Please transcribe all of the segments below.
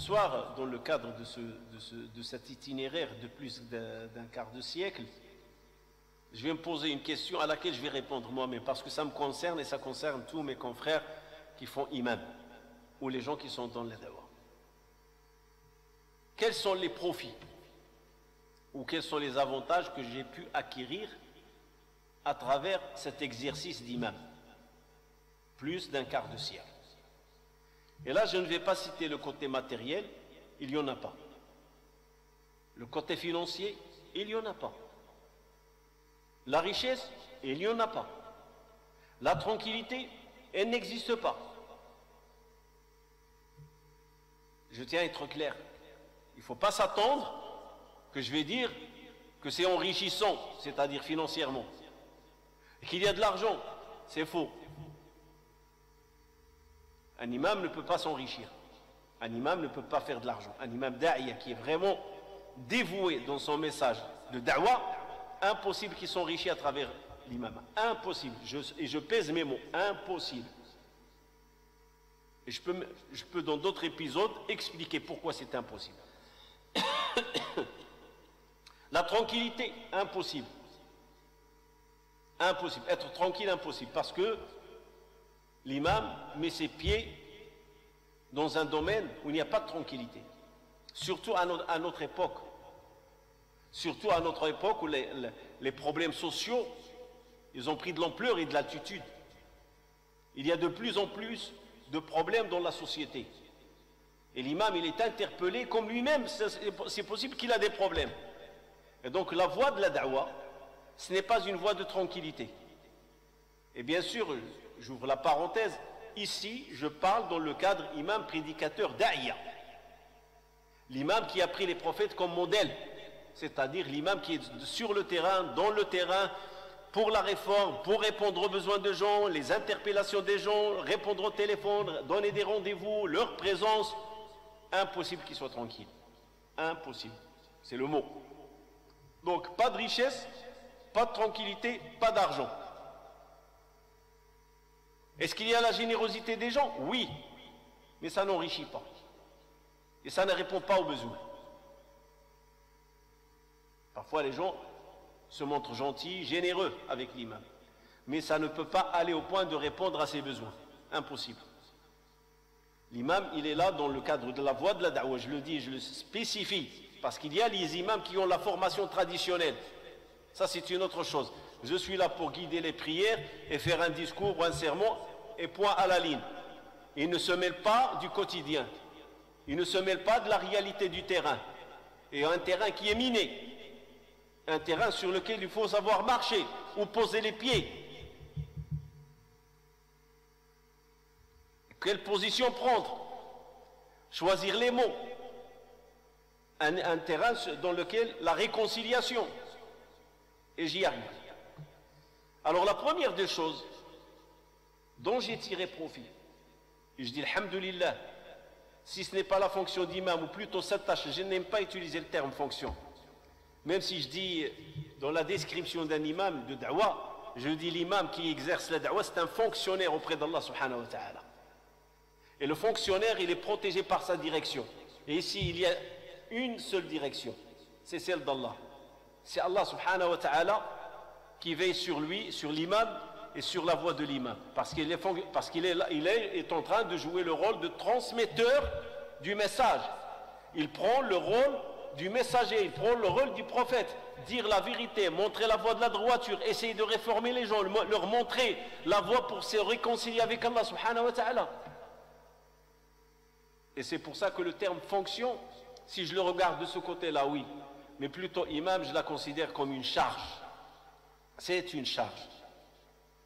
soir, dans le cadre de cet itinéraire de plus d'un quart de siècle, je vais me poser une question à laquelle je vais répondre moi-même, parce que ça me concerne et ça concerne tous mes confrères qui font imam, ou les gens qui sont dans les dawa. Quels sont les profits, ou quels sont les avantages que j'ai pu acquérir à travers cet exercice d'imam, plus d'un quart de siècle? Et là, je ne vais pas citer le côté matériel, il n'y en a pas. Le côté financier, il n'y en a pas. La richesse, il n'y en a pas. La tranquillité, elle n'existe pas. Je tiens à être clair. Il ne faut pas s'attendre que je vais dire que c'est enrichissant, c'est-à-dire financièrement. Et qu'il y a de l'argent, c'est faux. Un imam ne peut pas s'enrichir. Un imam ne peut pas faire de l'argent. Un imam da'iya qui est vraiment dévoué dans son message de da'wa, impossible qu'il s'enrichisse à travers l'imam. Impossible. Et je pèse mes mots. Impossible. Et je peux dans d'autres épisodes expliquer pourquoi c'est impossible. La tranquillité, impossible. Impossible. Être tranquille, impossible. Parce que l'imam met ses pieds dans un domaine où il n'y a pas de tranquillité. Surtout à notre époque. Surtout à notre époque où les problèmes sociaux, ils ont pris de l'ampleur et de l'altitude. Il y a de plus en plus de problèmes dans la société. Et l'imam, il est interpellé comme lui-même, c'est possible qu'il a des problèmes. Et donc la voie de la da'wa, ce n'est pas une voie de tranquillité. Et bien sûr, j'ouvre la parenthèse, ici je parle dans le cadre imam prédicateur da'iya. L'imam qui a pris les prophètes comme modèle, c'est-à-dire l'imam qui est sur le terrain, dans le terrain, pour la réforme, pour répondre aux besoins des gens, les interpellations des gens, répondre au téléphone, donner des rendez-vous, leur présence. Impossible qu'il soit tranquille. Impossible. C'est le mot. Donc pas de richesse, pas de tranquillité, pas d'argent. Est-ce qu'il y a la générosité des gens? Oui, mais ça n'enrichit pas. Et ça ne répond pas aux besoins. Parfois les gens se montrent gentils, généreux avec l'imam. Mais ça ne peut pas aller au point de répondre à ses besoins. Impossible. L'imam, il est là dans le cadre de la voie de la da'wa. Je le dis, je le spécifie. Parce qu'il y a les imams qui ont la formation traditionnelle. Ça, c'est une autre chose. Je suis là pour guider les prières et faire un discours ou un sermon et point à la ligne. Il ne se mêle pas du quotidien. Il ne se mêle pas de la réalité du terrain. Et un terrain qui est miné. Un terrain sur lequel il faut savoir marcher ou poser les pieds. Quelle position prendre? Choisir les mots. Un terrain dans lequel la réconciliation. Et j'y arrive. Alors la première des choses dont j'ai tiré profit, et je dis alhamdulillah, si ce n'est pas la fonction d'imam, ou plutôt cette tâche, je n'aime pas utiliser le terme fonction. Même si je dis dans la description d'un imam de da'wa, je dis l'imam qui exerce la da'wa, c'est un fonctionnaire auprès d'Allah subhanahu wa ta'ala. Et le fonctionnaire, il est protégé par sa direction. Et ici, il y a une seule direction, c'est celle d'Allah. C'est Allah subhanahu wa ta'ala qui veille sur lui, sur l'imam et sur la voie de l'imam. Parce qu'il est en train de jouer le rôle de transmetteur du message. Il prend le rôle du messager, il prend le rôle du prophète. Dire la vérité, montrer la voie de la droiture, essayer de réformer les gens, leur montrer la voie pour se réconcilier avec Allah subhanahu wa ta'ala. Et c'est pour ça que le terme fonction, si je le regarde de ce côté-là, oui. Mais plutôt imam, je la considère comme une charge. C'est une charge.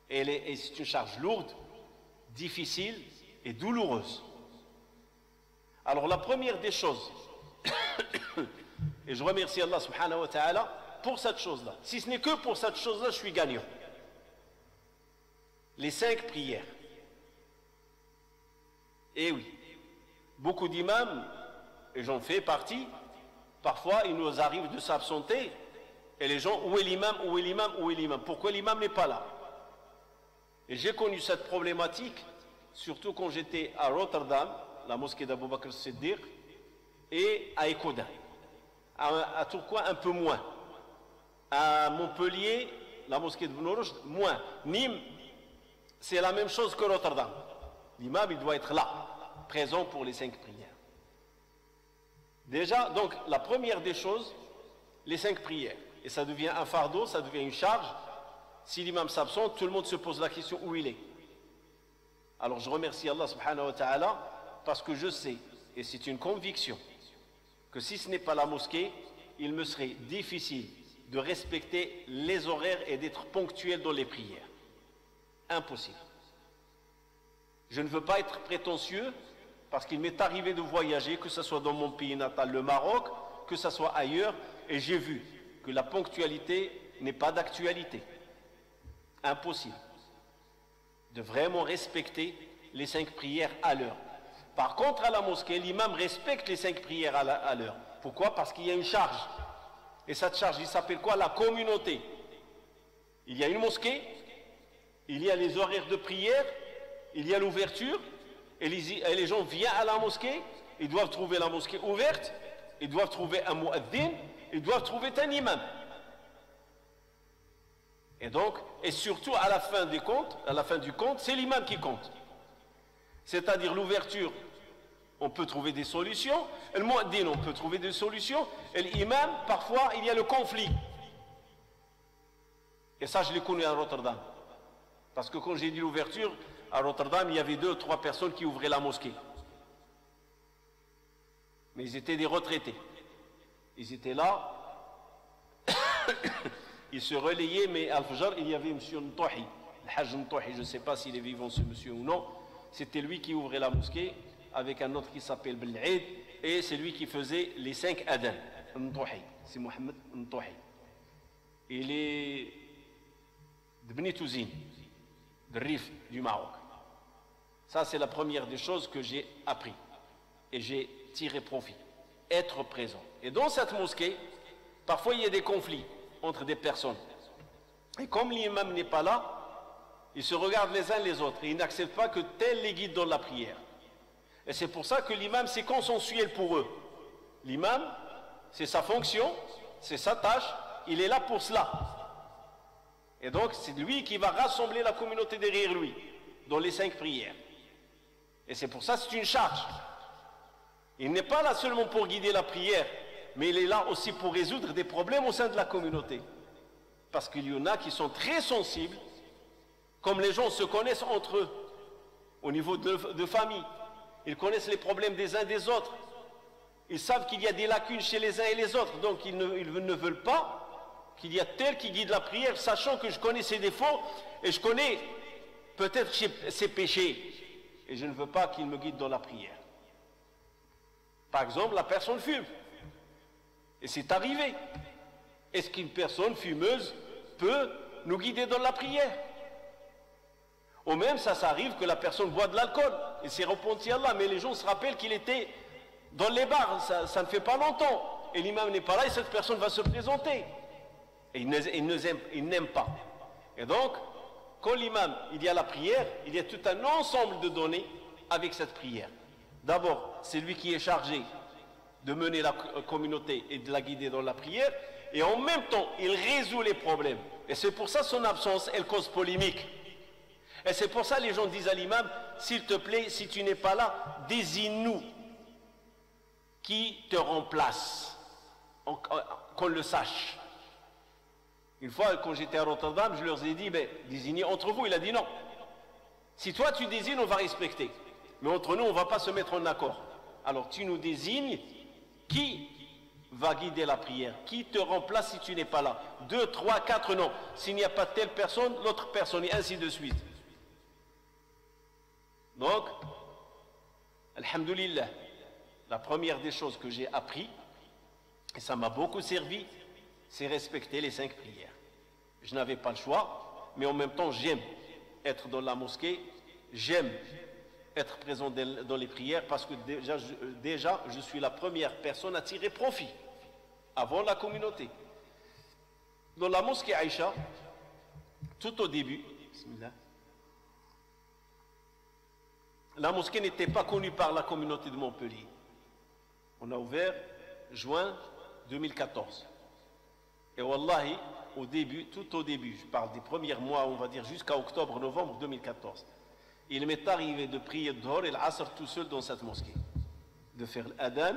Et c'est une charge lourde, difficile et douloureuse. Alors la première des choses, et je remercie Allah subhanahu wa ta'ala pour cette chose-là. Si ce n'est que pour cette chose-là, je suis gagnant. Les 5 prières. Et oui, beaucoup d'imams, et j'en fais partie, parfois il nous arrive de s'absenter, et les gens, où est l'imam, où est l'imam, où est l'imam? Pourquoi l'imam n'est pas là? Et j'ai connu cette problématique, surtout quand j'étais à Rotterdam, la mosquée d'Abou Bakr Siddiq, et à Écaudin. À Tourcoing, un peu moins. À Montpellier, la mosquée de Ibn Rushd, moins. Nîmes, c'est la même chose que Rotterdam. L'imam, il doit être là, présent pour les 5 prières. Déjà, donc, la première des choses, les 5 prières. Et ça devient un fardeau, ça devient une charge. Si l'imam s'absente, tout le monde se pose la question où il est. Alors je remercie Allah subhanahu wa ta'ala parce que je sais, et c'est une conviction, que si ce n'est pas la mosquée, il me serait difficile de respecter les horaires et d'être ponctuel dans les prières. Impossible. Je ne veux pas être prétentieux parce qu'il m'est arrivé de voyager, que ce soit dans mon pays natal, le Maroc, que ce soit ailleurs, et j'ai vu que la ponctualité n'est pas d'actualité. Impossible de vraiment respecter les 5 prières à l'heure. Par contre, à la mosquée, l'imam respecte les 5 prières à l'heure. Pourquoi? Parce qu'il y a une charge. Et cette charge, il s'appelle quoi? La communauté. Il y a une mosquée, il y a les horaires de prière, il y a l'ouverture, et les gens viennent à la mosquée, ils doivent trouver la mosquée ouverte, ils doivent trouver un muaddin, ils doivent trouver un imam. Et donc, et surtout à la fin du compte, c'est l'imam qui compte. C'est-à-dire l'ouverture, on peut trouver des solutions, le muaddin, on peut trouver des solutions, et l'imam, parfois, il y a le conflit. Et ça, je l'ai connu à Rotterdam. Parce que quand j'ai dit l'ouverture, à Rotterdam, il y avait 2 ou 3 personnes qui ouvraient la mosquée. Mais ils étaient des retraités. Ils étaient là, ils se relayaient, mais à Al-Fajr, il y avait M. Ntouhi, le Hajj Ntouhi, je ne sais pas s'il est vivant ce monsieur ou non. C'était lui qui ouvrait la mosquée, avec un autre qui s'appelle Bel'Aid, et c'est lui qui faisait les 5 adhan. Ntouhi, c'est Mohamed Ntouhi. Il est de Beni Touzine, de Rif, du Maroc. Ça, c'est la première des choses que j'ai appris. Et j'ai tiré profit. Être présent. Et dans cette mosquée, parfois il y a des conflits entre des personnes. Et comme l'imam n'est pas là, ils se regardent les uns les autres. Et ils n'acceptent pas que tel les guide dans la prière. Et c'est pour ça que l'imam, c'est consensuel pour eux. L'imam, c'est sa fonction, c'est sa tâche, il est là pour cela. Et donc, c'est lui qui va rassembler la communauté derrière lui, dans les 5 prières. Et c'est pour ça que c'est une charge. Il n'est pas là seulement pour guider la prière, mais il est là aussi pour résoudre des problèmes au sein de la communauté. Parce qu'il y en a qui sont très sensibles, comme les gens se connaissent entre eux, au niveau de famille. Ils connaissent les problèmes des uns des autres. Ils savent qu'il y a des lacunes chez les uns et les autres, donc ils ne veulent pas qu'il y a tel qui guide la prière, sachant que je connais ses défauts et je connais peut-être ses péchés. Et je ne veux pas qu'il me guide dans la prière. Par exemple, la personne fume. Et c'est arrivé. Est-ce qu'une personne fumeuse peut nous guider dans la prière? Ou même, ça arrive que la personne boit de l'alcool. Et c'est repenti à Allah. Mais les gens se rappellent qu'il était dans les bars. Ça ne fait pas longtemps. Et l'imam n'est pas là et cette personne va se présenter. Et il n'aime pas. Et donc, quand l'imam, il y a la prière, il y a tout un ensemble de données avec cette prière. D'abord, c'est lui qui est chargé de mener la communauté et de la guider dans la prière, et en même temps, il résout les problèmes. Et c'est pour ça son absence, elle cause polémique. Et c'est pour ça les gens disent à l'imam, s'il te plaît, si tu n'es pas là, désigne-nous qui te remplace, qu'on le sache. Une fois, quand j'étais à Rotterdam, je leur ai dit, désignez entre vous. Il a dit non. Si toi tu désignes, on va respecter. Mais entre nous, on ne va pas se mettre en accord. Alors tu nous désignes qui va guider la prière, qui te remplace si tu n'es pas là. 2, 3, 4, non. S'il n'y a pas telle personne, l'autre personne, et ainsi de suite. Donc, alhamdoulilah, la première des choses que j'ai appris, et ça m'a beaucoup servi, c'est respecter les 5 prières. Je n'avais pas le choix, mais en même temps, j'aime être dans la mosquée, j'aime être présent dans les prières, parce que déjà, je suis la première personne à tirer profit, avant la communauté. Dans la mosquée Aïcha, tout au début, bismillah, la mosquée n'était pas connue par la communauté de Montpellier. On a ouvert juin 2014. Et wallahi, au début, tout au début, je parle des premiers mois, on va dire jusqu'à octobre, novembre 2014, il m'est arrivé de prier Dhuhr et l'Asr tout seul dans cette mosquée. De faire l'adhan,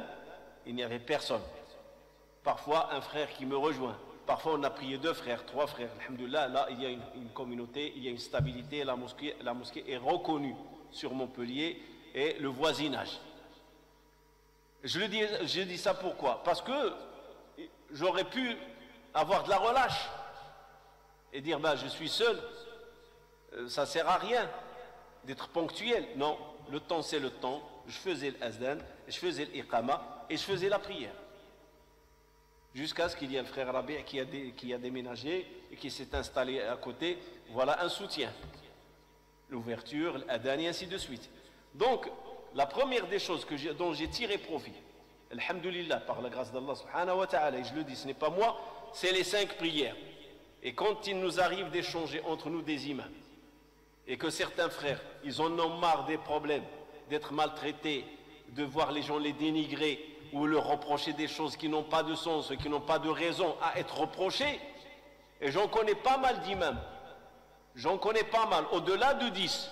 il n'y avait personne. Parfois, un frère qui me rejoint. Parfois, on a prié 2 frères, 3 frères. Alhamdoulilah, là, il y a une communauté, il y a une stabilité. La mosquée est reconnue sur Montpellier et le voisinage. Je dis ça pourquoi? Parce que j'aurais pu avoir de la relâche et dire, je suis seul, ça ne sert à rien d'être ponctuel. Non, le temps c'est le temps. Je faisais l'azdan, je faisais l'iqama et je faisais la prière. Jusqu'à ce qu'il y ait le frère Rabi' qui a déménagé et qui s'est installé à côté. Voilà un soutien. L'ouverture, l'adhan et ainsi de suite. Donc, la première des choses dont j'ai tiré profit, alhamdulillah, par la grâce d'Allah subhanahu wa ta'ala, et je le dis, ce n'est pas moi, c'est les 5 prières. Et quand il nous arrive d'échanger entre nous des imams, et que certains frères, ils en ont marre des problèmes, d'être maltraités, de voir les gens les dénigrer, ou leur reprocher des choses qui n'ont pas de sens, qui n'ont pas de raison à être reprochées, et j'en connais pas mal d'imams, j'en connais pas mal, au-delà de 10,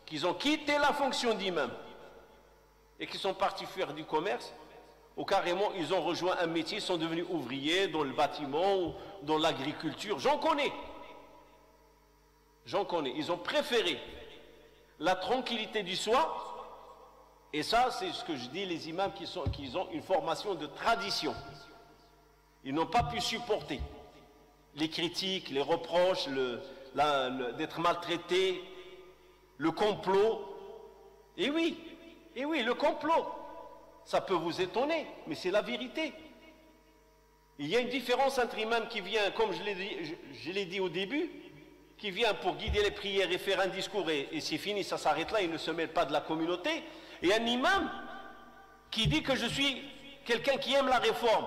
qui ont quitté la fonction d'imam, et qui sont partis faire du commerce, ou carrément ils ont rejoint un métier, sont devenus ouvriers dans le bâtiment, ou dans l'agriculture, j'en connais, ils ont préféré la tranquillité du soir. Et ça, c'est ce que je dis, les imams qui ont une formation de tradition. Ils n'ont pas pu supporter les critiques, les reproches, d'être maltraités, le complot. Et oui, le complot. Ça peut vous étonner, mais c'est la vérité. Il y a une différence entre imam qui vient, comme je l'ai dit au début, qui vient pour guider les prières et faire un discours, et c'est fini, ça s'arrête là, il ne se mêle pas de la communauté. Et un imam qui dit que je suis quelqu'un qui aime la réforme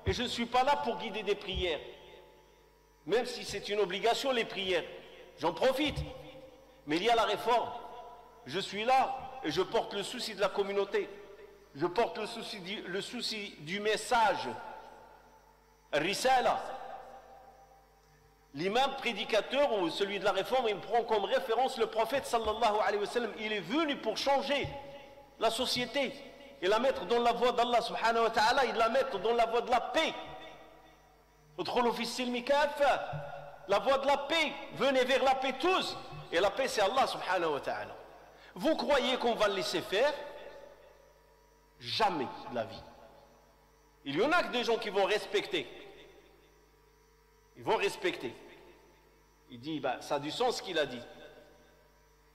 et je ne suis pas là pour guider des prières, même si c'est une obligation les prières, j'en profite, mais il y a la réforme, je suis là et je porte le souci de la communauté, je porte le souci du message, risala. L'imam prédicateur ou celui de la réforme, il me prend comme référence le prophète sallallahu alayhi wa sallam. Il est venu pour changer la société et la mettre dans la voie d'Allah subhanahu wa ta'ala, et la mettre dans la voie de la paix. La voie de la paix, venez vers la paix tous, et la paix c'est Allah subhanahu wa ta'ala. Vous croyez qu'on va le laisser faire? Jamais de la vie. Il y en a que des gens qui vont respecter. Ils vont respecter. Il dit, ça a du sens ce qu'il a dit.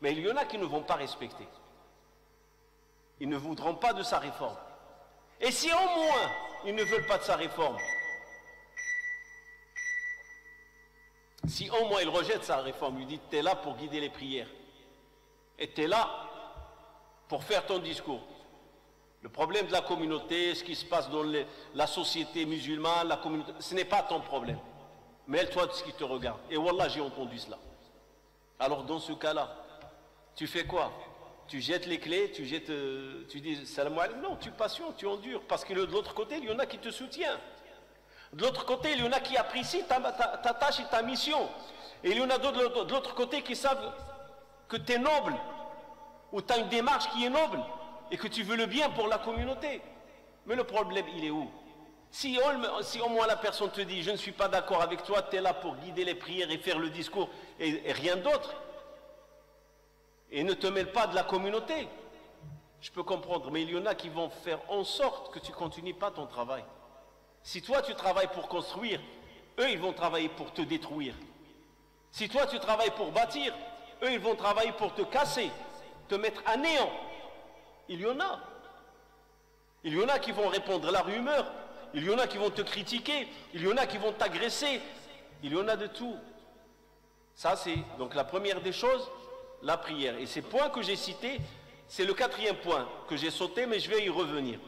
Mais il y en a qui ne vont pas respecter. Ils ne voudront pas de sa réforme. Et si au moins ils ne veulent pas de sa réforme, si au moins ils rejettent sa réforme, il dit, tu es là pour guider les prières. Et tu es là pour faire ton discours. Le problème de la communauté, ce qui se passe dans la société musulmane, la communauté, ce n'est pas ton problème. Mêle-toi de ce qui te regarde. Et wallah, j'ai entendu cela. Alors dans ce cas-là, tu fais quoi? Tu jettes les clés, tu dis salam alaikum. Non, tu patientes, tu endures. Parce que de l'autre côté, il y en a qui te soutiennent. De l'autre côté, il y en a qui apprécient ta tâche et ta mission. Et il y en a d'autres de l'autre côté qui savent que tu es noble, ou tu as une démarche qui est noble, et que tu veux le bien pour la communauté. Mais le problème, il est où? Si au moins la personne te dit, je ne suis pas d'accord avec toi, tu es là pour guider les prières et faire le discours, et rien d'autre, et ne te mêle pas de la communauté, je peux comprendre, mais il y en a qui vont faire en sorte que tu ne continues pas ton travail. Si toi tu travailles pour construire, eux ils vont travailler pour te détruire. Si toi tu travailles pour bâtir, eux ils vont travailler pour te casser, te mettre à néant. Il y en a. Il y en a qui vont répondre à la rumeur, il y en a qui vont te critiquer, il y en a qui vont t'agresser, il y en a de tout. Ça c'est donc la première des choses, la prière. Et ces points que j'ai cités, c'est le 4e point que j'ai sauté, mais je vais y revenir.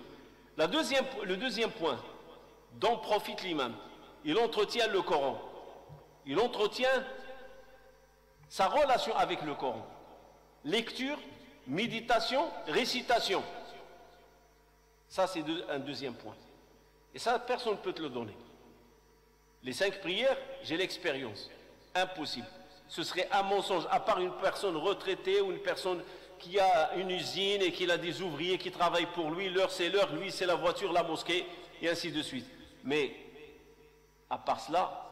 Le deuxième point dont profite l'imam, il entretient le Coran. Il entretient sa relation avec le Coran. Lecture, méditation, récitation. Ça, c'est un deuxième point. Et ça, personne ne peut te le donner. Les 5 prières, j'ai l'expérience. Impossible. Ce serait un mensonge, à part une personne retraitée ou une personne qui a une usine et qui a des ouvriers qui travaillent pour lui. L'heure, c'est l'heure, lui, c'est la voiture, la mosquée, et ainsi de suite. Mais, à part cela,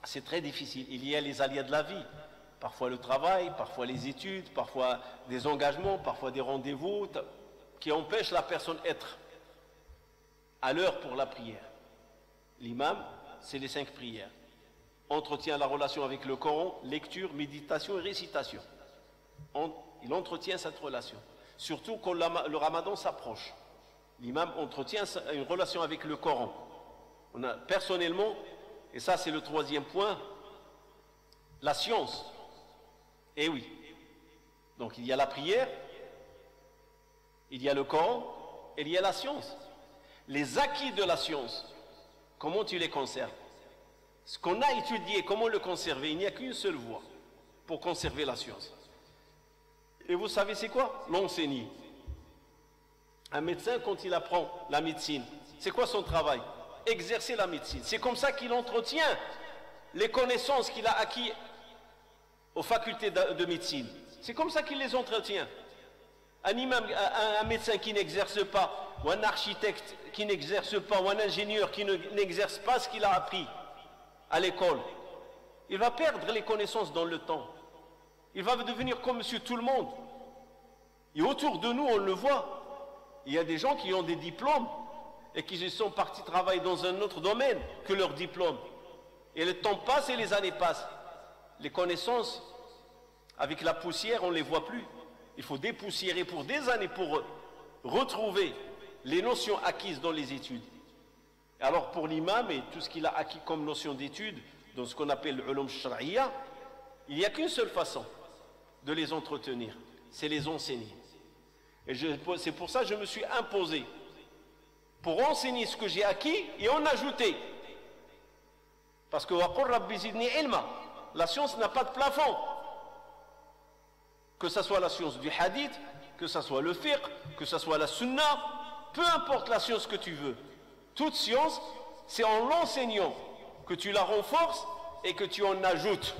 c'est très difficile. Il y a les aléas de la vie. Parfois le travail, parfois les études, parfois des engagements, parfois des rendez-vous qui empêchent la personne d'être à l'heure pour la prière. L'imam, c'est les 5 prières. Entretient la relation avec le Coran, lecture, méditation et récitation. Il entretient cette relation. Surtout quand le Ramadan s'approche. L'imam entretient une relation avec le Coran. Personnellement, et ça c'est le 3e point, la science. Eh oui. Donc il y a la prière, il y a le Coran, et il y a la science. Les acquis de la science, comment tu les conserves? Ce qu'on a étudié, comment le conserver? Il n'y a qu'une seule voie pour conserver la science. Et vous savez c'est quoi? L'enseigner. Un médecin, quand il apprend la médecine, c'est quoi son travail? Exercer la médecine. C'est comme ça qu'il entretient les connaissances qu'il a acquises aux facultés de médecine. C'est comme ça qu'il les entretient. Un médecin qui n'exerce pas, ou un architecte qui n'exerce pas, ou un ingénieur qui n'exerce pas ce qu'il a appris à l'école, il va perdre les connaissances dans le temps. Il va devenir comme monsieur tout le monde. Et autour de nous, on le voit. Il y a des gens qui ont des diplômes et qui sont partis travailler dans un autre domaine que leur diplôme. Et le temps passe et les années passent. Les connaissances, avec la poussière, on ne les voit plus. Il faut dépoussiérer pour des années pour retrouver les notions acquises dans les études. Alors pour l'imam et tout ce qu'il a acquis comme notion d'études, dans ce qu'on appelle l'ulum shar'iyya, il n'y a qu'une seule façon de les entretenir, c'est les enseigner. Et c'est pour ça que je me suis imposé pour enseigner ce que j'ai acquis et en ajouter. Parce que la science n'a pas de plafond. Que ce soit la science du hadith, que ce soit le fiqh, que ce soit la sunna, peu importe la science que tu veux. Toute science, c'est en l'enseignant que tu la renforces et que tu en ajoutes.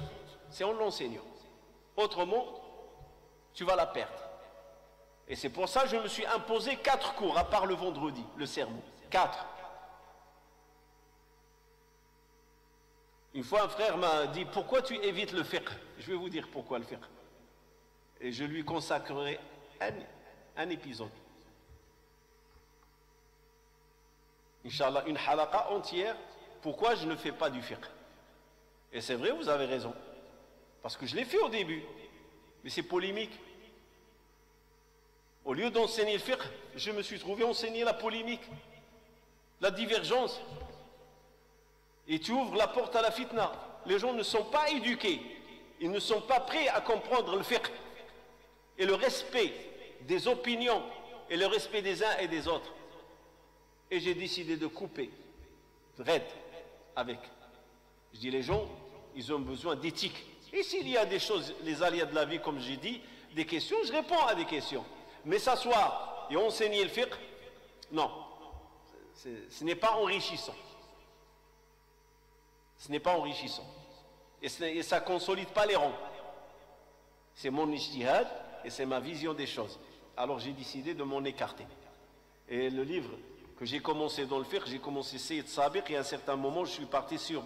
C'est en l'enseignant. Autrement, tu vas la perdre. Et c'est pour ça que je me suis imposé 4 cours, à part le vendredi, le sermon. 4. Une fois, un frère m'a dit, pourquoi tu évites le fiqh? Je vais vous dire pourquoi le fiqh. Et je lui consacrerai un épisode. Inch'Allah, une halaqa entière. Pourquoi je ne fais pas du fiqh? Et c'est vrai, vous avez raison. Parce que je l'ai fait au début. Mais c'est polémique. Au lieu d'enseigner le fiqh, je me suis trouvé enseigner la polémique, la divergence. Et tu ouvres la porte à la fitna. Les gens ne sont pas éduqués. Ils ne sont pas prêts à comprendre le fiqh. Et le respect des opinions et le respect des uns et des autres. Et j'ai décidé de couper, raide, avec. Je dis, les gens, ils ont besoin d'éthique. Et s'il y a des choses, les aléas de la vie, comme j'ai dit, des questions, je réponds à des questions. Mais s'asseoir et enseigner le fiqh, non. Ce n'est pas enrichissant. Ce n'est pas enrichissant. Et ça ne consolide pas les rangs. C'est mon ijtihad et c'est ma vision des choses. Alors j'ai décidé de m'en écarter. Et le livre que j'ai commencé dans le fiqh, j'ai commencé Sayyid Sabiq, et à un certain moment je suis parti sur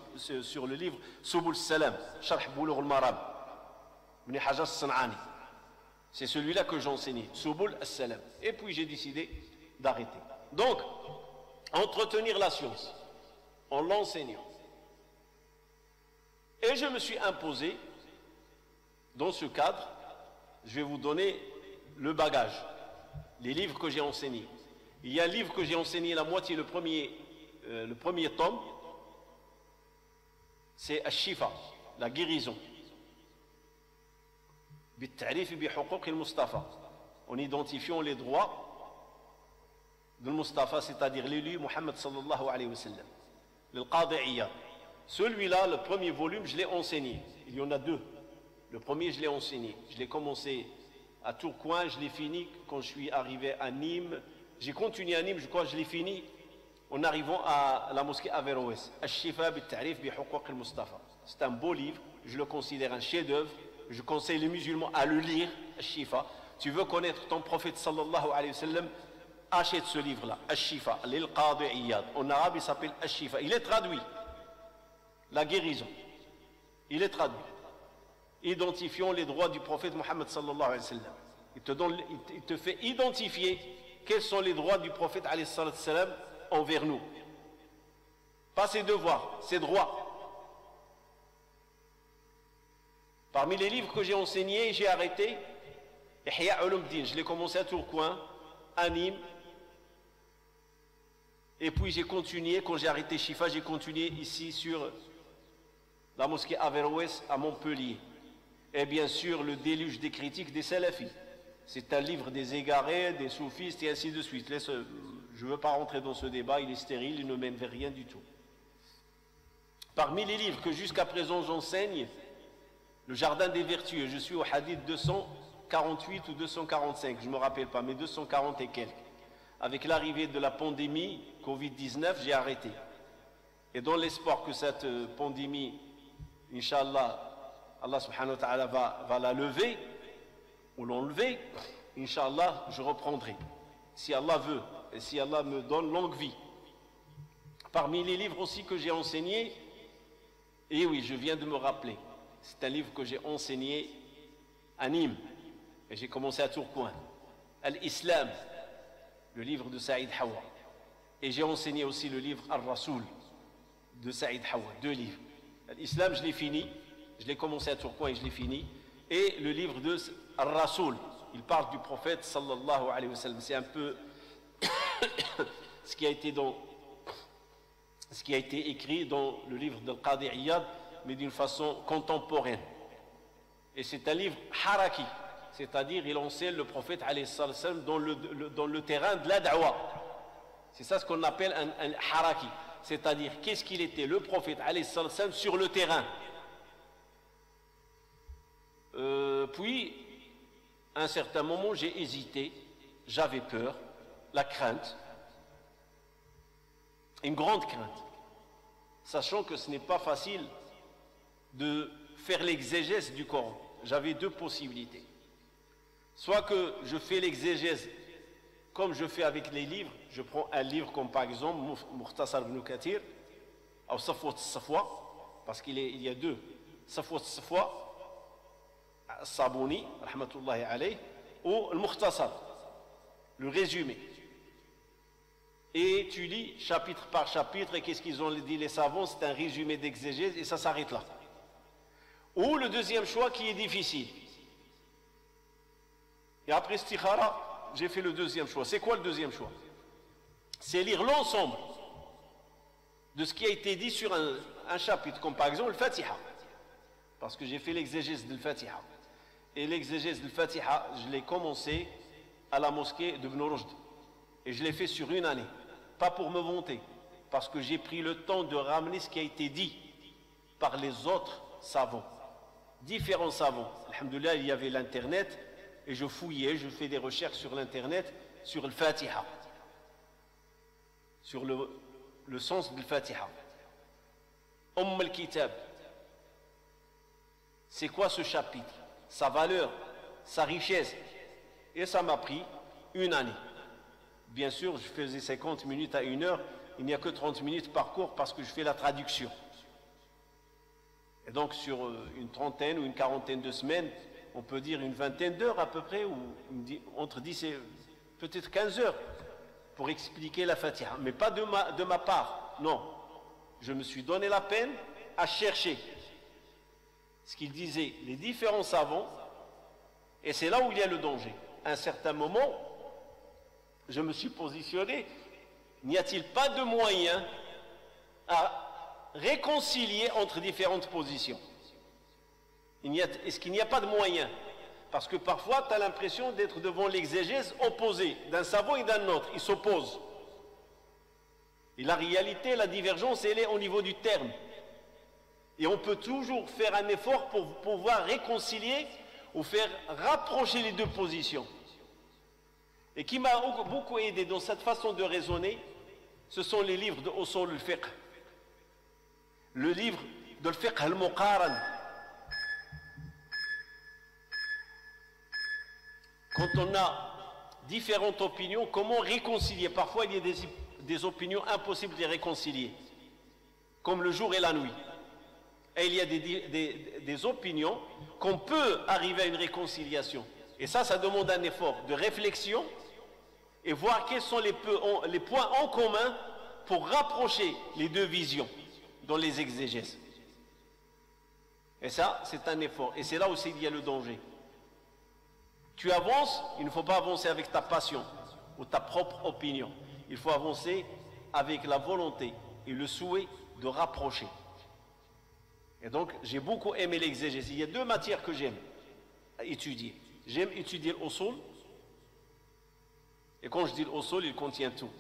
le livre Subul Salam, Sharh Bulugh al-Maram, Ibn Hajar al-San'ani. C'est celui-là que j'ai enseigné, Subul al-Salam. Et puis j'ai décidé d'arrêter. Donc, entretenir la science en l'enseignant. Et je me suis imposé, dans ce cadre, je vais vous donner le bagage, les livres que j'ai enseignés. Il y a un livre que j'ai enseigné la moitié, le premier tome, c'est Al-Shifa, la guérison. En identifiant les droits de Mustafa, c'est-à-dire l'élu Muhammad sallallahu alayhi wa sallam, le Qadi Iyad. Celui-là, le premier volume, je l'ai enseigné. Il y en a 2. Le premier, je l'ai enseigné. Je l'ai commencé à Tourcoing, je l'ai fini quand je suis arrivé à Nîmes. j'ai continué à Nîmes, je crois que je l'ai fini en arrivant à la mosquée Averroès. Al-Shifa bi-Ta'rif bi-Huquq al-Mustafa. C'est un beau livre, je le considère un chef-d'œuvre. Je conseille les musulmans à le lire, Al-Shifa. Tu veux connaître ton prophète sallallahu alayhi wa sallam, achète ce livre-là, Al-Shifa, l'Il-Qadi Iyad. En arabe, il s'appelle Al-Shifa. Il est traduit. La guérison. Il est traduit. Identifions les droits du prophète Mohammed sallallahu alayhi wa sallam. Il te fait identifier quels sont les droits du prophète alayhi wa sallam envers nous. Pas ses devoirs, ses droits. Parmi les livres que j'ai enseignés, j'ai arrêté Ihya Ulumuddin. Je l'ai commencé à Tourcoing, à Nîmes. Et puis j'ai continué, quand j'ai arrêté Shifa, j'ai continué ici sur la mosquée Averroès à Montpellier. Et bien sûr, le déluge des critiques des salafis. C'est un livre des égarés, des soufistes et ainsi de suite. Je ne veux pas rentrer dans ce débat, il est stérile, il ne mène vers rien du tout. Parmi les livres que jusqu'à présent j'enseigne, le Jardin des Vertueux, je suis au hadith 248 ou 245, je ne me rappelle pas, mais 240 et quelques. Avec l'arrivée de la pandémie Covid-19, j'ai arrêté. Et dans l'espoir que cette pandémie, Inch'Allah, Allah subhanahu wa ta'ala va la lever, ou l'enlever, Inch'Allah, je reprendrai. Si Allah veut, et si Allah me donne longue vie. Parmi les livres aussi que j'ai enseignés, et oui, je viens de me rappeler, c'est un livre que j'ai enseigné à Nîmes, et j'ai commencé à Tourcoing. Al-Islam, le livre de Saïd Hawa. Et j'ai enseigné aussi le livre Al-Rasoul de Saïd Hawa, 2 livres. L'Islam, je l'ai fini, je l'ai commencé à Tourcoing et je l'ai fini. Et le livre de Al-Rasoul, il parle du prophète sallallahu alayhi wa sallam. C'est un peu ce qui a été écrit dans le livre de Qadi Iyad, mais d'une façon contemporaine. Et c'est un livre haraki, c'est-à-dire il enseigne le prophète alayhi sallam dans le terrain de la da'wa. C'est ça ce qu'on appelle un haraki, c'est-à-dire qu'est-ce qu'il était le prophète alayhi sallam sur le terrain. Puis, à un certain moment, j'ai hésité, j'avais peur, la crainte, une grande crainte, sachant que ce n'est pas facile de faire l'exégèse du Coran. J'avais 2 possibilités. Soit que je fais l'exégèse comme je fais avec les livres, je prends un livre comme par exemple Mukhtasar ibn Kathir, ou Safwat al-Safwa, parce qu'il y a 2, Safwat al-Safwa, Sabouni, rahmatullahi alayh, ou le Mukhtasar, le résumé. Et tu lis chapitre par chapitre, et qu'est-ce qu'ils ont dit les savants, c'est un résumé d'exégèse, et ça s'arrête là. Ou le deuxième choix qui est difficile. Et après Istikhara, j'ai fait le deuxième choix. C'est quoi le deuxième choix? C'est lire l'ensemble de ce qui a été dit sur un chapitre, comme par exemple le Fatiha. Parce que j'ai fait l'exégèse de Fatiha. Et l'exégèse de Fatiha, je l'ai commencé à la mosquée de Ibn Rushd. Et je l'ai fait sur 1 année. Pas pour me vanter, parce que j'ai pris le temps de ramener ce qui a été dit par les autres savants. Différents savants. Alhamdoulilah, il y avait l'internet, et je fouillais, je fais des recherches sur l'internet, sur le Fatiha. Sur le sens du Fatiha. al-Kitab. C'est quoi ce chapitre? Sa valeur, sa richesse. Et ça m'a pris 1 année. Bien sûr, je faisais 50 minutes à 1 heure. Il n'y a que 30 minutes par cours parce que je fais la traduction. Et donc sur une trentaine ou une quarantaine de semaines, on peut dire une vingtaine d'heures à peu près, ou entre 10 et peut-être 15 heures pour expliquer la Fatiha. Mais pas de ma part, non. Je me suis donné la peine à chercher ce qu'ils disaient les différents savants, et c'est là où il y a le danger. À un certain moment, je me suis positionné, n'y a-t-il pas de moyen à réconcilier entre différentes positions? Est-ce qu'il n'y a pas de moyen? Parce que parfois, tu as l'impression d'être devant l'exégèse opposée d'un savant et d'un autre. Ils s'opposent. Et la réalité, la divergence, elle est au niveau du terme. Et on peut toujours faire un effort pour pouvoir réconcilier ou faire rapprocher les 2 positions. Et qui m'a beaucoup aidé dans cette façon de raisonner, ce sont les livres de Usul al-Fiqh. Le livre de al-Fiqh al-Muqaran. Quand on a différentes opinions, comment réconcilier? Parfois, il y a des opinions impossibles de réconcilier, comme le jour et la nuit. Et il y a des opinions qu'on peut arriver à une réconciliation. Et ça demande un effort de réflexion et voir quels sont les points en commun pour rapprocher les deux visions dans les exégèses. Et ça, c'est un effort. Et c'est là aussi il y a le danger. Tu avances, il ne faut pas avancer avec ta passion ou ta propre opinion. Il faut avancer avec la volonté et le souhait de rapprocher. Et donc, j'ai beaucoup aimé l'exégèse. Il y a deux matières que j'aime étudier. J'aime étudier l'usul. Et quand je dis l'usul, il contient tout.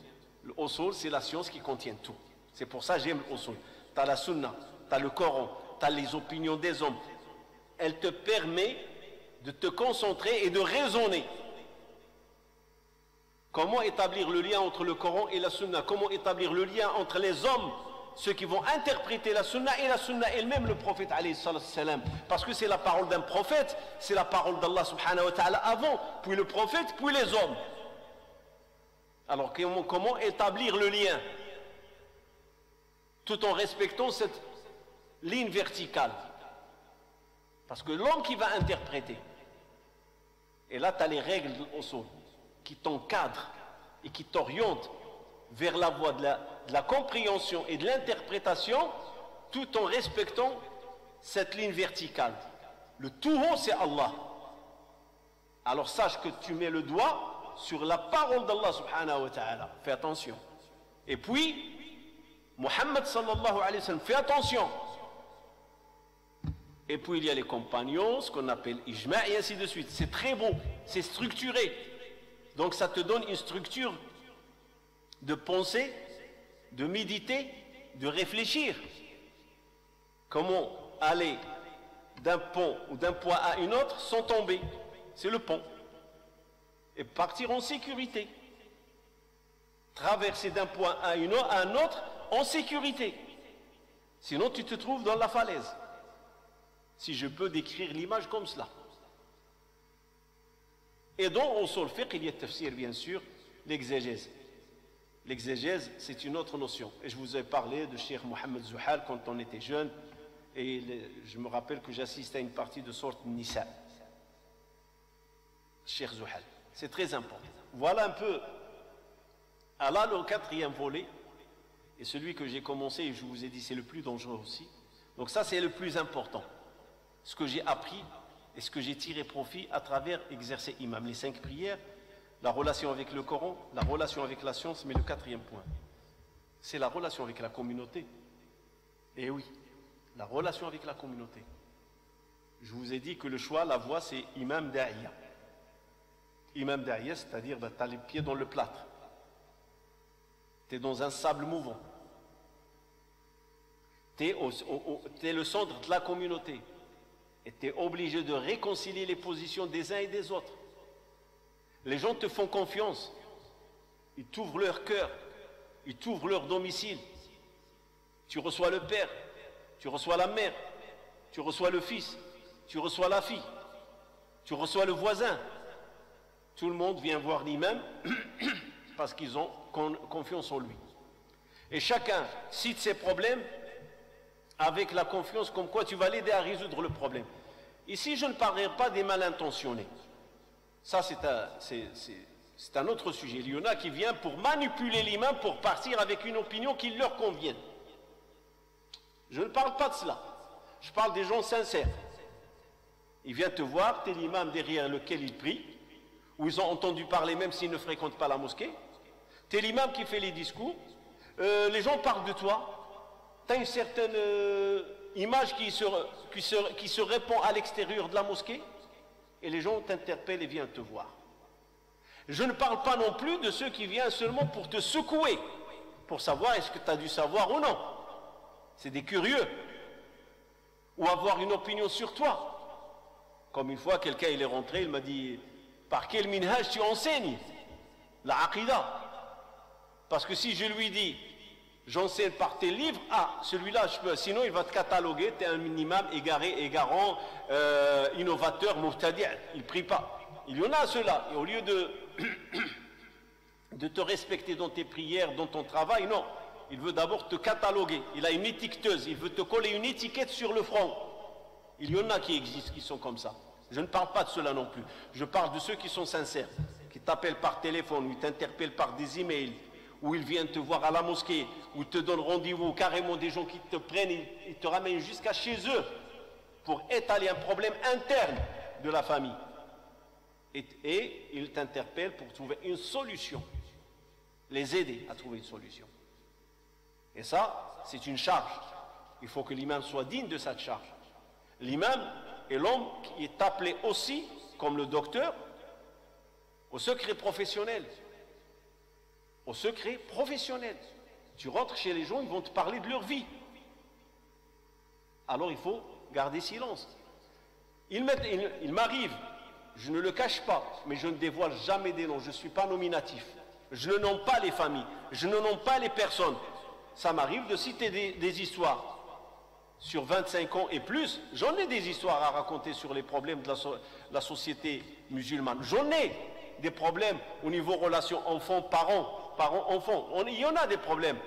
L'usul, c'est la science qui contient tout. C'est pour ça que j'aime l'usul. Tu as la sunna, tu as le Coran, tu as les opinions des hommes. Elle te permet de te concentrer et de raisonner. Comment établir le lien entre le Coran et la sunna? Comment établir le lien entre les hommes, ceux qui vont interpréter la sunna et la sunna elle-même, le prophète alayhi salam, parce que c'est la parole d'un prophète, c'est la parole d'Allah subhanahu wa ta'ala avant, puis le prophète, puis les hommes. Alors comment établir le lien tout en respectant cette ligne verticale? Parce que l'homme qui va interpréter, et là tu as les règles de l'usul qui t'encadrent et qui t'orientent vers la voie de la compréhension et de l'interprétation, tout en respectant cette ligne verticale. Le tout haut, c'est Allah. Alors sache que tu mets le doigt sur la parole d'Allah subhanahu wa ta'ala. Fais attention. Et puis, Muhammad sallallahu alayhi wa sallam, fais attention. Et puis il y a les compagnons, ce qu'on appelle ijma' et ainsi de suite. C'est très beau, c'est structuré. Donc ça te donne une structure de penser, de méditer, de réfléchir. Comment aller d'un pont ou d'un point à une autre sans tomber? C'est le pont. Et partir en sécurité. Traverser d'un point à un autre en sécurité. Sinon tu te trouves dans la falaise. Si je peux décrire l'image comme cela. Et dans Usul al-Fiqh, il y a tafsir bien sûr, l'exégèse. L'exégèse, c'est une autre notion. Et je vous ai parlé de Cheikh Mohammed Zuhal quand on était jeune. Et je me rappelle que j'assistais à une partie de sorte Nisa. Cheikh Zuhal. C'est très important. Voilà un peu. Alors le quatrième volet, et celui que j'ai commencé, et je vous ai dit c'est le plus dangereux aussi. Donc ça c'est le plus important. Ce que j'ai appris et ce que j'ai tiré profit à travers exercer imam. Les 5 prières, la relation avec le Coran, la relation avec la science, mais le quatrième point, c'est la relation avec la communauté. Et oui, la relation avec la communauté. Je vous ai dit que le choix, la voie, c'est imam da'iya. Imam da'iya, c'est-à-dire, tu as les pieds dans le plâtre. Tu es dans un sable mouvant. Tu es le centre de la communauté. Et tu es obligé de réconcilier les positions des uns et des autres. Les gens te font confiance. Ils t'ouvrent leur cœur. Ils t'ouvrent leur domicile. Tu reçois le père. Tu reçois la mère. Tu reçois le fils. Tu reçois la fille. Tu reçois le voisin. Tout le monde vient voir l'imam parce qu'ils ont confiance en lui. Et chacun cite ses problèmes avec la confiance comme quoi tu vas l'aider à résoudre le problème. Ici, je ne parlerai pas des mal intentionnés. Ça, c'est un autre sujet. Il y en a qui viennent pour manipuler l'imam pour partir avec une opinion qui leur convienne. Je ne parle pas de cela. Je parle des gens sincères. Ils viennent te voir, tu es l'imam derrière lequel ils prient, ou ils ont entendu parler même s'ils ne fréquentent pas la mosquée. Tu es l'imam qui fait les discours. Les gens parlent de toi. Tu as une certaine image qui se répand à l'extérieur de la mosquée et les gens t'interpellent et viennent te voir. Je ne parle pas non plus de ceux qui viennent seulement pour te secouer, pour savoir est-ce que tu as du savoir ou non. C'est des curieux. Ou avoir une opinion sur toi. Comme une fois, quelqu'un il est rentré, il m'a dit « Par quel minhaj tu enseignes ?» la aqida. Parce que si je lui dis, j'enseigne par tes livres, ah, celui-là, je peux, sinon il va te cataloguer, tu es un imam égaré, égarant, innovateur, muftadi', il ne prie pas. Il y en a ceux-là, et au lieu de te respecter dans tes prières, dans ton travail, non. Il veut d'abord te cataloguer, il a une étiqueteuse, il veut te coller une étiquette sur le front. Il y en a qui existent, qui sont comme ça. Je ne parle pas de cela non plus. Je parle de ceux qui sont sincères, qui t'appellent par téléphone, ou t'interpellent par des emails, ou ils viennent te voir à la mosquée, ou te donnent rendez-vous, carrément des gens qui te prennent, ils te ramènent jusqu'à chez eux pour étaler un problème interne de la famille. Et ils t'interpellent pour trouver une solution, les aider à trouver une solution. Et ça, c'est une charge. Il faut que l'imam soit digne de cette charge. L'imam est l'homme qui est appelé aussi, comme le docteur, au secret professionnel. Au secret professionnel. Tu rentres chez les gens, ils vont te parler de leur vie. Alors il faut garder silence. Il m'arrive, je ne le cache pas, mais je ne dévoile jamais des noms, je ne suis pas nominatif. Je ne nomme pas les familles, je ne nomme pas les personnes. Ça m'arrive de citer des histoires. Sur 25 ans et plus, j'en ai des histoires à raconter sur les problèmes de la société musulmane. J'en ai des problèmes au niveau relations enfants-parents, parents-enfants. Il y en a des problèmes.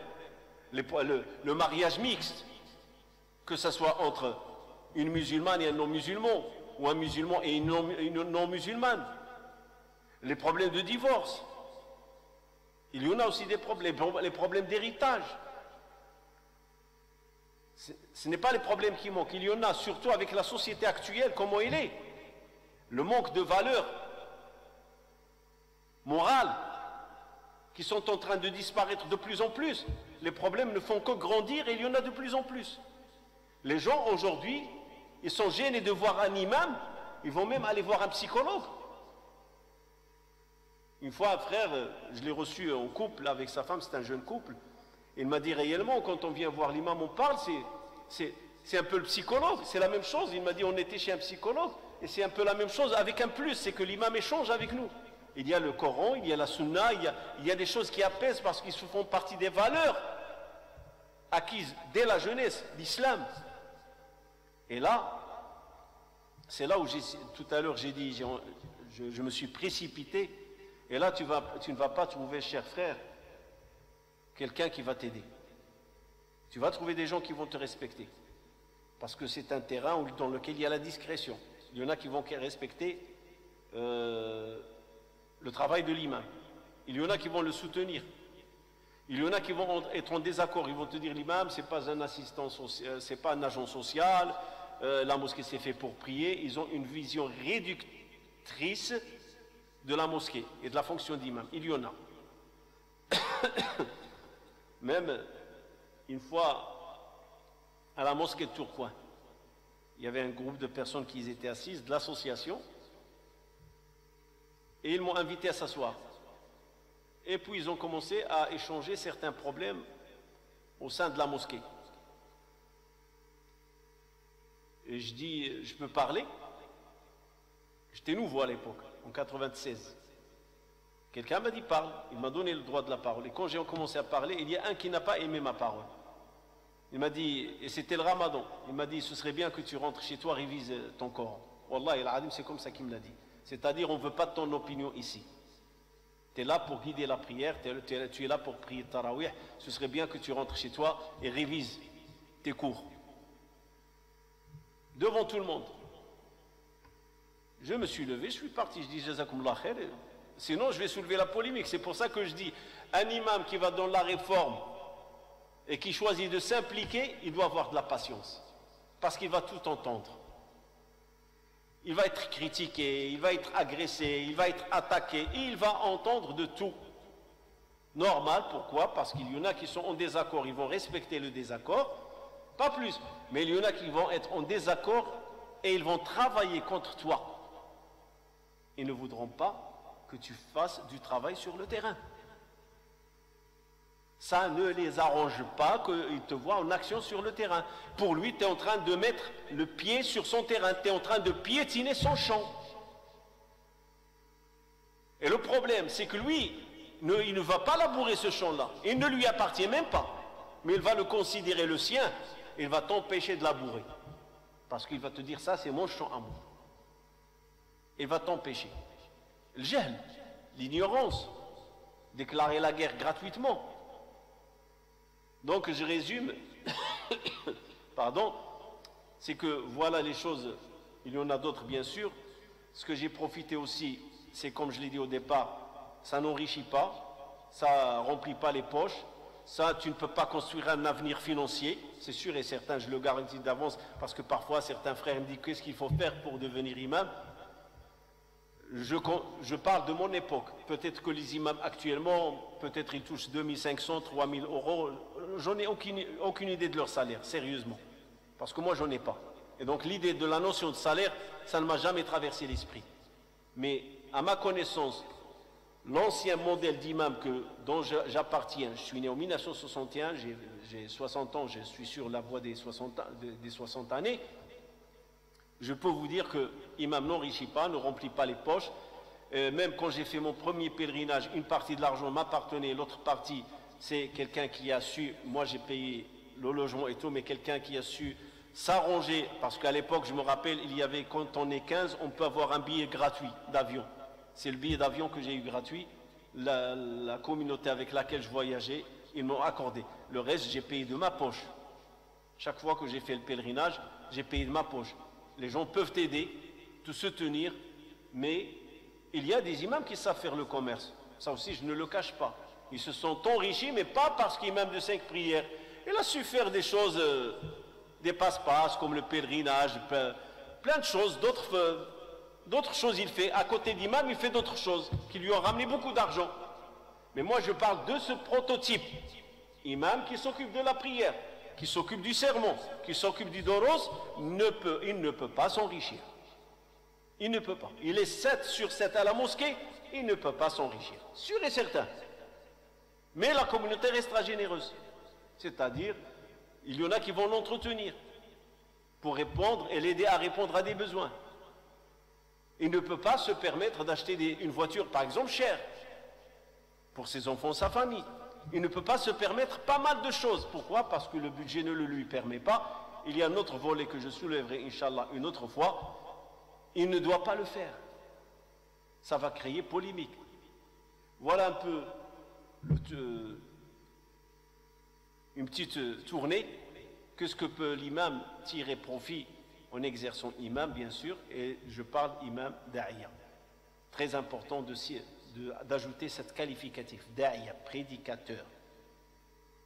Le mariage mixte, que ce soit entre une musulmane et un non-musulman, ou un musulman et une non-musulmane. Les problèmes de divorce. Il y en a aussi des problèmes, les problèmes d'héritage. Ce n'est pas les problèmes qui manquent, il y en a, surtout avec la société actuelle, comment elle est. Le manque de valeurs morales qui sont en train de disparaître de plus en plus. Les problèmes ne font que grandir et il y en a de plus en plus. Les gens aujourd'hui, ils sont gênés de voir un imam, ils vont même aller voir un psychologue. Une fois, un frère, je l'ai reçu en couple avec sa femme, c'est un jeune couple. Il m'a dit réellement, quand on vient voir l'imam, on parle, c'est un peu le psychologue, c'est la même chose. Il m'a dit, on était chez un psychologue, et c'est un peu la même chose avec un plus, c'est que l'imam échange avec nous. Il y a le Coran, il y a la Sunna, il y a des choses qui apaisent parce qu'ils font partie des valeurs acquises dès la jeunesse d'islam. Et là, c'est là où tout à l'heure j'ai dit, je me suis précipité, et là tu ne vas pas trouver, cher frère, quelqu'un qui va t'aider. Tu vas trouver des gens qui vont te respecter. Parce que c'est un terrain dans lequel il y a la discrétion. Il y en a qui vont respecter le travail de l'imam. Il y en a qui vont le soutenir. Il y en a qui vont être en désaccord. Ils vont te dire l'imam, c'est pas un assistant social, c'est pas un agent social, la mosquée c'est fait pour prier. Ils ont une vision réductrice de la mosquée et de la fonction d'imam. Il y en a. Même une fois à la mosquée de Tourcoing, il y avait un groupe de personnes qui étaient assises de l'association et ils m'ont invité à s'asseoir. Et puis ils ont commencé à échanger certains problèmes au sein de la mosquée. Et je dis, je peux parler? J'étais nouveau à l'époque, en 96. Quelqu'un m'a dit parle, il m'a donné le droit de la parole. Et quand j'ai commencé à parler, il y a un qui n'a pas aimé ma parole. Il m'a dit, et c'était le Ramadan, il m'a dit, ce serait bien que tu rentres chez toi, révises ton Coran. Wallah, al-Adim, c'est comme ça qu'il me l'a dit. C'est-à-dire, on ne veut pas de ton opinion ici. Tu es là pour guider la prière, tu es là pour prier Tarawih. Ce serait bien que tu rentres chez toi et révises tes cours. Devant tout le monde. Je me suis levé, je suis parti, je dis, Jazakumullah khair. Sinon, je vais soulever la polémique. C'est pour ça que je dis, un imam qui va dans la réforme et qui choisit de s'impliquer, il doit avoir de la patience. Parce qu'il va tout entendre. Il va être critiqué, il va être agressé, il va être attaqué, et il va entendre de tout. Normal, pourquoi? Parce qu'il y en a qui sont en désaccord, ils vont respecter le désaccord, pas plus. Mais il y en a qui vont être en désaccord et ils vont travailler contre toi. Ils ne voudront pas que tu fasses du travail sur le terrain. Ça ne les arrange pas qu'ils te voient en action sur le terrain. Pour lui, tu es en train de mettre le pied sur son terrain, tu es en train de piétiner son champ. Et le problème, c'est que lui, il ne va pas labourer ce champ-là. Il ne lui appartient même pas. Mais il va le considérer le sien. Il va t'empêcher de labourer. Parce qu'il va te dire, ça c'est mon champ à moi. Il va t'empêcher. Le jahl, l'ignorance, déclarer la guerre gratuitement. Donc je résume, pardon, c'est que voilà les choses, il y en a d'autres bien sûr. Ce que j'ai profité aussi, c'est comme je l'ai dit au départ, ça n'enrichit pas, ça ne remplit pas les poches, ça tu ne peux pas construire un avenir financier, c'est sûr et certain, je le garantis d'avance, parce que parfois certains frères me disent qu'est-ce qu'il faut faire pour devenir imam. Je parle de mon époque. Peut-être que les imams actuellement, peut-être ils touchent 2500, 3000 euros. J'en ai aucune idée de leur salaire, sérieusement. Parce que moi, j'en ai pas. Et donc l'idée de la notion de salaire, ça ne m'a jamais traversé l'esprit. Mais à ma connaissance, l'ancien modèle d'imam dont j'appartiens, je suis né en 1961, j'ai 60 ans, je suis sur la voie des 60 années. Je peux vous dire que l'imam n'enrichit pas, ne remplit pas les poches. Même quand j'ai fait mon premier pèlerinage, une partie de l'argent m'appartenait, l'autre partie, c'est quelqu'un qui a su, moi j'ai payé le logement et tout, mais quelqu'un qui a su s'arranger, parce qu'à l'époque, je me rappelle, il y avait, quand on est 15, on peut avoir un billet gratuit d'avion. C'est le billet d'avion que j'ai eu gratuit. La communauté avec laquelle je voyageais, ils m'ont accordé. Le reste, j'ai payé de ma poche. Chaque fois que j'ai fait le pèlerinage, j'ai payé de ma poche. Les gens peuvent t'aider, te soutenir, mais il y a des imams qui savent faire le commerce. Ça aussi, je ne le cache pas. Ils se sont enrichis, mais pas parce qu'imam de 5 prières. Il a su faire des choses, des passe-passe, comme le pèlerinage, plein de choses, d'autres choses il fait. À côté d'imam, il fait d'autres choses qui lui ont ramené beaucoup d'argent. Mais moi, je parle de ce prototype. Imam qui s'occupe de la prière, qui s'occupe du sermon, qui s'occupe du doros, il ne peut pas s'enrichir. Il ne peut pas. Il est 7 sur 7 à la mosquée, il ne peut pas s'enrichir. Sûr et certain. Mais la communauté restera généreuse. C'est-à-dire, il y en a qui vont l'entretenir pour répondre et l'aider à répondre à des besoins. Il ne peut pas se permettre d'acheter une voiture, par exemple, chère, pour ses enfants, sa famille. Il ne peut pas se permettre pas mal de choses. Pourquoi? Parce que le budget ne le lui permet pas. Il y a un autre volet que je soulèverai, Inch'Allah, une autre fois. Il ne doit pas le faire. Ça va créer polémique. Voilà un peu une petite tournée. Qu'est-ce que peut l'imam tirer profit en exerçant imam, bien sûr, et je parle imam da'iya. Très important d'ajouter cette qualificatif, da'iya, prédicateur.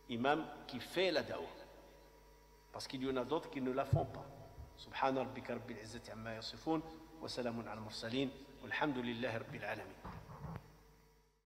Imam qui fait la da'wah. Parce qu'il y en a d'autres qui ne la font pas. Subhana rabbika rabbil izzati amma yasifun, wa salamun ala al-mursalin, walhamdulillahi rabbil alamin.